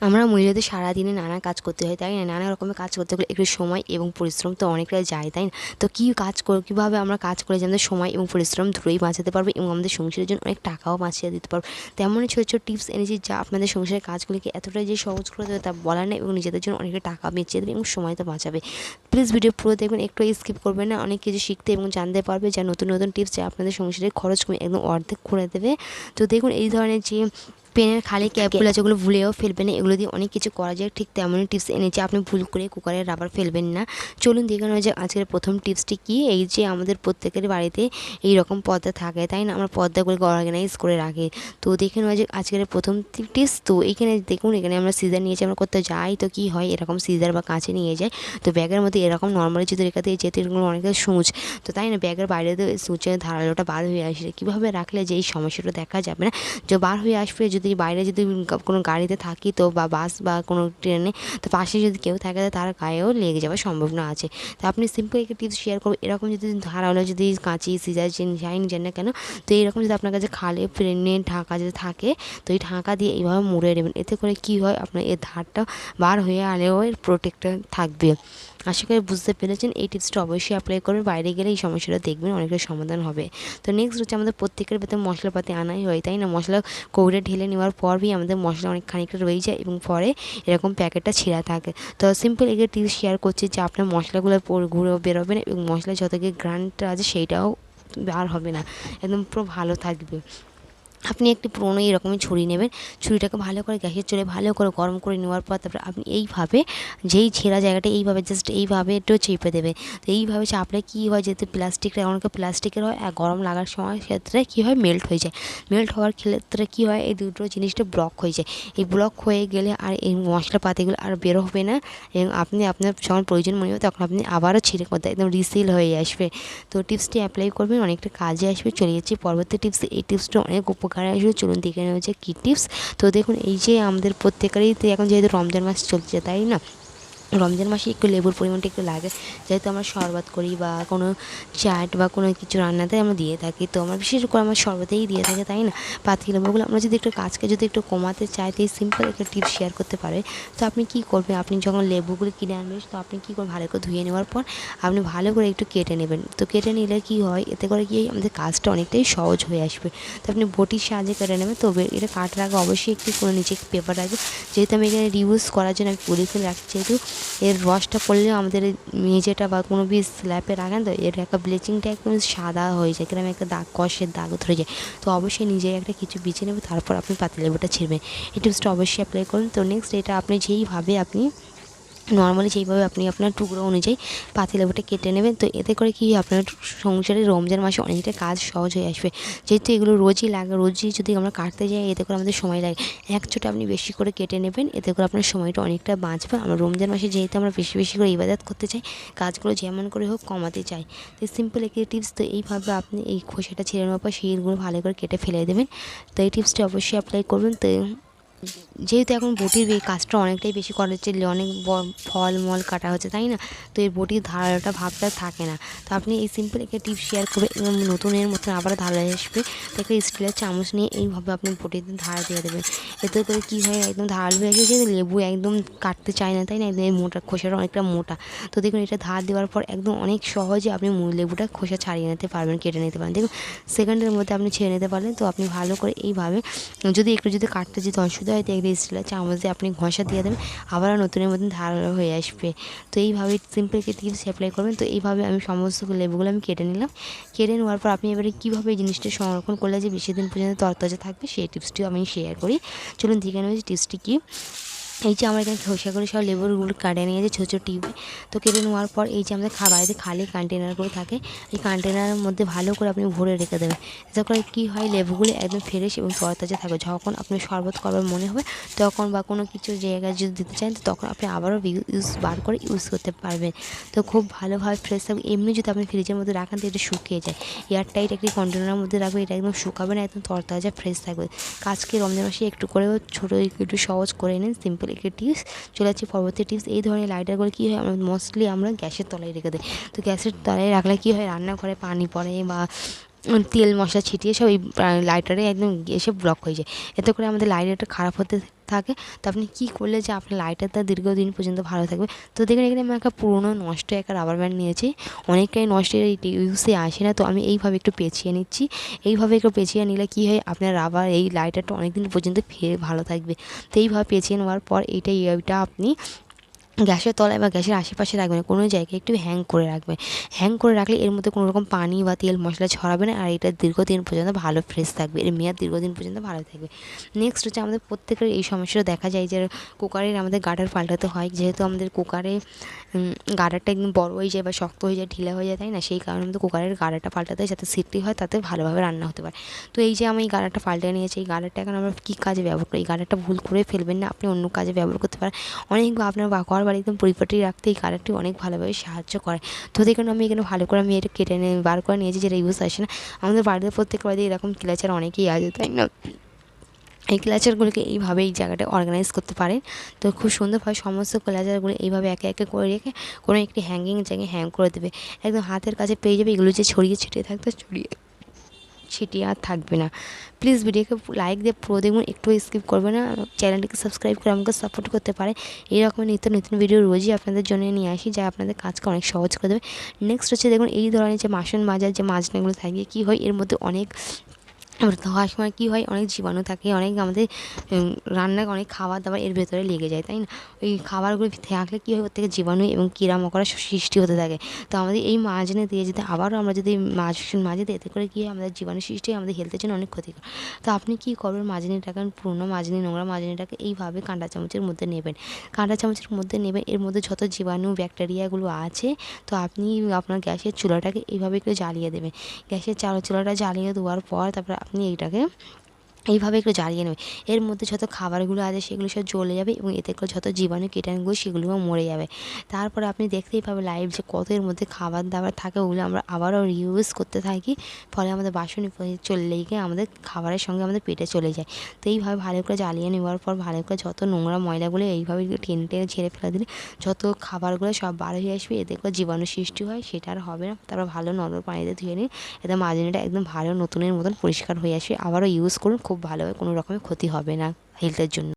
আমরা মহিলাদের সারাদিনে নানা কাজ করতে হয়, তাই না? নানা রকমের কাজ করতে গেলে একটু সময় এবং পরিশ্রম তো অনেকটাই যায়, তাই না? তো কীভাবে আমরা কাজ করে যে আমাদের সময় এবং পরিশ্রম দুটোই বাঁচাতে পারবো এবং আমাদের সংসারের জন্য অনেক টাকাও বাঁচিয়ে দিতে পারবো, তেমনই ছোটো ছোটো টিপস এনেছি যা আপনাদের সংসারের কাজগুলিকে এতটাই যে সহজ করে দেবে তা বলার নেই এবং নিজেদের জন্য অনেকটা টাকা বাঁচিয়ে দেবে এবং সময় তো বাঁচাবে। প্লিজ ভিডিও পুরো দেখবেন, একটু স্কিপ করবেন না। অনেক কিছু শিখতে এবং জানতে পারবে যা নতুন নতুন টিপস যা আপনাদের সংসারের খরচ কমে একদম অর্ধেক করে দেবে। তো দেখুন, এই ধরনের যে পেনের খালি ক্যাপগুলো আছে ওগুলো ভুলেও ফেলবেন না, এগুলো দিয়ে অনেক কিছু করা যায়। ঠিক তেমনই টিপস এনেছি, আপনি ভুল করে কুকারের রাবার ফেলবেন না। চলুন দেখে নেওয়া যাক আজকের প্রথম টিপসটি কী। এই যে আমাদের প্রত্যেকের বাড়িতে এই রকম পর্দা থাকে, তাই না? আমরা পর্দাগুলোকে অর্গানাইজ করে রাখি। তো দেখে নেওয়া যাক আজকের প্রথম টিপস। তো এইখানে দেখুন, এখানে আমরা সিজার নিয়েছি। আমরা করতে যাই তো কী হয়, এরকম সিজার বা কাঁচি নিয়ে যাই। তো ব্যাগের মধ্যে এরকম নর্মালি যদি রেখে দিয়ে যেতে এগুলো অনেকটা সূচ, তো তাই না? ব্যাগের বাইরে তো সূচের ধারালোটা বার হয়ে আসলে কীভাবে রাখলে যে এই সমস্যাটা দেখা যাবে না, যে বার হয়ে আসবে। যদি বাইরে যদি কোনো গাড়িতে থাকি তো বা বাস বা কোনো ট্রেনে, তো পাশে যদি কেউ থাকে তার গায়েও লেগে যাওয়ার সম্ভাবনা আছে। তো আপনি সিম্পল একটা টিপস শেয়ার করবো, এরকম যদি ধারালো যদি কাঁচি সিজার যাই যান না কেন, তো এইরকম যদি আপনার কাছে খালে ফ্রেনে ঢাকা যদি থাকে, তো এই ঢাকা দিয়ে এইভাবে মুড়ে নেবেন। এতে করে কী হয়, আপনার এর ধারটা বার হয়ে আলেও এর প্রোটেক্টর থাকবে। আশা করি বুঝতে পেরেছেন। এই টিপসটা অবশ্যই অ্যাপ্লাই করবেন, বাইরে গেলে এই সমস্যাটা দেখবেন অনেকটা সমাধান হবে। তো নেক্সট হচ্ছে আমাদের প্রত্যেকের ভেতরে মশলাপাতি আনাই হয়, তাই না? মশলা কৌড়ে ঢেলে নেওয়ার পরই আমাদের মশলা অনেক খানিকটা রয়ে যায় এবং পরে এরকম প্যাকেটটা ছেঁড়া থাকে। তো সিম্পল একটা টিপস শেয়ার করছি যে আপনার মশলাগুলো ঘুরে বেরোবে না এবং মশলা যত গিয়ে গ্রান্ডটা আছে সেইটাও বার হবে না, একদম পুরো ভালো থাকবে। আপনি একটি পুরোনো এরকমই ছুরি নেবেন, ছুরিটাকে ভালো করে গ্যাসের চুলায় ভালো করে গরম করে নেওয়ার পর তারপরে আপনি এইভাবে যেই ছেঁড়া জায়গাটা এইভাবে জাস্ট এইভাবে একটু চেপে দেবে। তো এইভাবে চাপলে কী হয়, যেহেতু প্লাস্টিকটা অনেকে প্লাস্টিকের হয় আর গরম লাগার সময় ক্ষেত্রে কী হয়, মেল্ট হয়ে যায়। মেল্ট হওয়ার ক্ষেত্রে কী হয়, এই দুটো জিনিসটা ব্লক হয়ে যায়। এই ব্লক হয়ে গেলে আর এই মশলাপাতিগুলো আর বের হবে না এবং আপনি আপনার যখন প্রয়োজন মনে হবে তখন আপনি আবারও ছিঁড়ে করতে একদম রিসিল হয়ে আসবে। তো টিপসটি অ্যাপ্লাই করবেন, অনেকটা কাজে আসবে। চলে যাচ্ছি পরবর্তী টিপস। এই টিপসটা অনেক উপকার আসবে, চলুন দেখে নেওয়া হচ্ছে কী টিপস। তো দেখুন, এই যে আমাদের প্রত্যেকেরই তো এখন যেহেতু রমজান মাস চলছে, তাই না? রমজান মাসে একটু লেবুর পরিমাণটা একটু লাগে, যেহেতু আমরা শরবত করি বা কোনো চাট বা কোনো কিছু রান্নাতে আমরা দিয়ে থাকি। তো আমরা বিশেষ করে আমার শরবতেই দিয়ে থাকি, তাই না? পাতিলেবুগুলো আমরা যদি একটু কাজকে যদি একটু কমাতে চাই, তো এই সিম্পল একটা টিপস শেয়ার করতে পারে। তো আপনি কী করবেন, আপনি যখন লেবুগুলো কিনে আনবেন তো আপনি কী করবেন, ভালো করে ধুয়ে নেওয়ার পর আপনি ভালো করে একটু কেটে নেবেন। তো কেটে নিলে কী হয়, এতে করে কি আমাদের কাজটা অনেকটাই সহজ হয়ে আসবে। তো আপনি বটির সাহায্যে কেটে নেবেন। তো এটা কাটার আগে অবশ্যই একটু কোনো নিচে পেপার রাখবেন, যেহেতু আমি এখানে রিউজ করার জন্য আমি পলিথিন রাখছি। যেহেতু এর রসটা পড়লেও আমাদের মেঝেটা বা কোনো বি স্ল্যাপে রাখেন তো এর একটা ব্লিচিংটা একদম সাদা হয়ে যায়, কিরকম একটা দাগ কষের দাগ ধরে যায়। তো অবশ্যই নিজে একটা কিছু বিছে নেবে, তারপর আপনি পাতিলেবুটা ছিঁড়বেন। এই টিপসটা অবশ্যই অ্যাপ্লাই করুন। তো নেক্সট এটা আপনি যেইভাবে আপনি নর্মালি যেইভাবে আপনি আপনার টুকরো অনুযায়ী পাতিলেবুটা কেটে নেবেন। তো এতে করে কি আপনার সংসারে রমজান মাসে অনেকটা কাজ সহজ হয়ে আসবে, যেহেতু এগুলো রোজই লাগে। রোজই যদি আমরা কাটতে যাই এতে করে আমাদের সময় লাগে। এক ছোটা আপনি বেশি করে কেটে নেবেন, এতে করে আপনার সময়টা অনেকটা বাঁচবে। আমরা রমজান মাসে যেহেতু আমরা বেশি বেশি করে ইবাদত করতে চাই, কাজগুলো যেমন করে হোক কমাতে চাই। তো সিম্পল একটি টিপস। তো এইভাবে আপনি এই খোসাটা ছেড়ে নেওয়ার পর সেইগুলো ভালো করে কেটে ফেলে দেবেন। তো এই টিপসটি অবশ্যই অ্যাপ্লাই করবেন। তো যেহেতু এখন বটির কাজটা অনেকটাই বেশি করা হচ্ছে, অনেক ফল মল কাটা হচ্ছে, তাই না? তো এই বটির ধারাটা ভাবটা থাকে না। তো আপনি এই সিম্পল একটা টিপস শেয়ার করে এবং নতুনের মতন আবার ধারা আসবে। তো একটা স্টিলের চামচ নিয়ে এইভাবে আপনি বটিতে ধার দিয়ে দেবেন। এতে করে কী হয়, একদম ধারালো হয়ে গেছে, লেবু একদম কাটতে চায় না, তাই না? একদম মোটা খোসাটা অনেকটা মোটা। তো দেখুন, এটা ধার দেওয়ার পর একদম অনেক সহজে আপনি লেবুটা খোসা ছাড়িয়ে নিতে পারবেন, কেটে নিতে পারেন। দেখুন, সেকেন্ডের মধ্যে আপনি ছেড়ে নিতে পারলেন। তো আপনি ভালো করে এইভাবে যদি একটু যদি কাটতে যদি অসুবিধা হয়, তো একটা স্টিলের চামচ দিয়ে আপনি ঘষা দিয়ে দেবেন, আবারও নতুনের মতন ধারালো হয়ে আসবে। তো এইভাবে সিম্পল টিপস অ্যাপ্লাই করবেন। তো এইভাবে আমি সমস্ত লেবুগুলো আমি কেটে নিলাম। কেটে নেওয়ার পর আপনি এবারে কীভাবে এই জিনিসটা সংরক্ষণ করলে যে বেশি দিন পর্যন্ত তরতাজা থাকবে সেই টিপসটিও আমি শেয়ার করি। চলুন দেখে নেব যে টিপসটি কী। এই যে আমরা এখানে খোসা করে সব লেবুগুলো কাটে নিয়েছি ছোটো ছোটো টিউবে। তো কেটে নেওয়ার পর এই যে আমাদের বাড়িতে খালি কন্টেনারগুলো থাকে, এই কন্টেনারের মধ্যে ভালো করে আপনি ভরে রেখে দেবেন। এতে করে কী হয়, লেবুগুলো একদম ফ্রেশ এবং তরতাজা থাকবে। যখন আপনি শরবত করবার মনে হবে তখন বা কোনো কিছু জায়গায় যদি দিতে চান, তো তখন আপনি আবারও বার করে ইউজ করতে পারবেন। তো খুব ভালোভাবে ফ্রেশ থাকবে। এমনি যদি আপনি ফ্রিজের মধ্যে রাখেন তো এটা শুকিয়ে যায়। এয়ারটাইট একটি কন্টেনারের মধ্যে রাখবে, এটা একদম শুকাবে না, একদম তরতাজা ফ্রেশ থাকবে। কাজকে রমজান মাসে একটু করেও ছোটো একটু সহজ করে নিন, সিম্পল একটি টিপস। চলে যাচ্ছি পরবর্তী টিপস। এই ধরনের লাইটারগুলো কী হয়, আমরা মোস্টলি আমরা গ্যাসের তলায় রেখে দিই। তো গ্যাসের তলায় রাখলে কী হয়, রান্নাঘরে পানি পড়ে বা তেল মশলা ছিটিয়ে সব এই লাইটারে একদম এসে ব্লক হয়ে যায়। এতে করে আমাদের লাইটারটা খারাপ হতে থাকে। তো আপনি কী করলে যে আপনার লাইটারটা দীর্ঘদিন পর্যন্ত ভালো থাকবে। তো দেখুন এখানে আমি একটা পুরোনো নষ্ট একটা রাবার ব্যান্ড নিয়েছি, অনেকটাই নষ্ট, ইউজে আসে না। তো আমি এইভাবে একটু পেঁচিয়ে নিচ্ছি। এইভাবে একটু পেঁচিয়ে নিলে কী হয়, আপনার রাবার এই লাইটারটা অনেক দিন পর্যন্ত ভালো থাকবে। তো এইভাবে পেঁচিয়ে নেওয়ার পর এইটা আপনি গ্যাসের তলায় বা গ্যাসের আশেপাশে রাখবেন, কোনো জায়গায় একটু হ্যাং করে রাখবেন। হ্যাং করে রাখলে এর মধ্যে কোনো রকম পানি বা তেল মশলা ছড়াবে না, আর এটা দীর্ঘদিন পর্যন্ত ভালো ফ্রেশ থাকবে, এর মেয়াদ দীর্ঘদিন পর্যন্ত ভালো থাকবে। নেক্সট হচ্ছে আমাদের প্রত্যেকের এই সমস্যাটা দেখা যায় যে কুকারের আমাদের গার্ডার পাল্টাতে হয়, যেহেতু আমাদের কুকারে গার্ডারটা একদম বড় হয়ে যায় বা শক্ত হয়ে যায়, ঢিলা হয়ে যায়, তাই না? সেই কারণে আমাদের কুকারের গার্ডারটা পাল্টাতে হয় যাতে সিটি হয়, তাতে ভালোভাবে রান্না হতে পারে। তো এই যে আমি এই গার্ডারটা পাল্টে নিয়েছি, এই গার্ডারটা এখন আমরা কী কাজে ব্যবহার করি? এই গার্ডারটা ভুল করে ফেলবেন না, আপনি অন্য কাজে ব্যবহার করতে পারেন। অনেক আপনার ঘর বাড়ি একদম পরিপাটি রাখতে এই গার্ডারটি অনেক ভালোভাবে সাহায্য করে। তো দেখুন আমি এখানে ভালো করে আমি এটা কেটে নিয়ে বার করে নিয়েছি, যেটা ইউজ আসে না। আমাদের বাড়িতে প্রত্যেকের বাড়িতে এরকম ক্লাচার অনেকেই আছে, তাই না? এই ক্লাচারগুলোকে এইভাবে এই জায়গাটা অর্গানাইজ করতে পারেন। তো খুব সুন্দরভাবে সমস্ত ক্লাচারগুলো এইভাবে একে একে করে রেখে কোনো একটি হ্যাঙ্গিং জায়গায় হ্যাং করে দেবে। একদম হাতের কাছে পেয়ে যাবে। এগুলো যে ছড়িয়ে ছিটিয়ে থাকতো, ছিটিয়ে আর থাকবে না। প্লিজ ভিডিওকে লাইক দিয়ে পুরো দেখুন, একটু স্কিপ করবে না। চ্যানেলটিকে সাবস্ক্রাইব করে আমাকে সাপোর্ট করতে পারে। এইরকম নিত্য নতুন ভিডিও রোজই আপনাদের জন্য নিয়ে আসি, যা আপনাদের কাজকে অনেক সহজ করে দেবে। নেক্সট হচ্ছে দেখুন, এই ধরনের যে বাসন মাজার যে মাজনাগুলো থাকে, কী হয় এর মধ্যে অনেক ধোয়ার সময় কী হয়, অনেক জীবাণু থাকে, অনেক আমাদের রান্নার অনেক খাবার দাবার এর ভেতরে লেগে যায়, তাই না? ওই খাবারগুলো থাকলে কী হয়, ওর থেকে জীবাণু এবং কীড়ামকড়ার সৃষ্টি হতে থাকে। তো আমাদের এই মাজনি দিয়ে যদি আবারও আমরা যদি মাজি দিই, এতে করে কী হয়, আমাদের জীবাণু সৃষ্টি হয়, আমাদের হেলথের জন্য অনেক ক্ষতিকর। তো আপনি কী করবেন, মাজনিটাকে, পুরোনো মাজনি, নোংরা মাজনিটাকে এইভাবে কাঁটা চামচের মধ্যে নেবেন। কাঁটা চামচের মধ্যে নেবেন, এর মধ্যে যত জীবাণু ব্যাকটেরিয়াগুলো আছে, তো আপনি আপনার গ্যাসের চুলাটাকে এইভাবে একটু জ্বালিয়ে দেবেন। গ্যাসের চুলাটা জ্বালিয়ে দেওয়ার পর তারপরে আপনি এইটাকে এইভাবে একটু জ্বালিয়ে নেবেন। এর মধ্যে যত খাবারগুলো আছে সেগুলো সব জ্বলে যাবে এবং এতে করে যত জীবাণু কীটাণুগুলো সেগুলোও মরে যাবে। তারপরে আপনি দেখতেই পাবেন লাইভ যে কত এর মধ্যে খাবার দাবার থাকে, ওগুলো আমরা আবারও রিউজ করতে থাকি। ফলে আমাদের বাসনে চললেই গিয়ে আমাদের খাবারের সঙ্গে আমাদের পেটে চলে যায়। তো এইভাবে ভালো করে জ্বালিয়ে নেওয়ার পর ভালো করে যত নোংরা ময়লাগুলো এইভাবে টেনে টেনে ঝেড়ে ফেলে দিলে যত খাবারগুলো সব বার হয়ে আসবে, এতে করে জীবাণু সৃষ্টি হয়, সেটা আর হবে না। তারপর ভালো নরম পানিতে ধুয়ে নিন, এতে মাজনিটা একদম ভালো নতুনের মতন পরিষ্কার হয়ে আসবে। আবারও ইউজ করুন, খুব ভালো হয়, কোনো রকমের ক্ষতি হবে না হেলথের জন্য।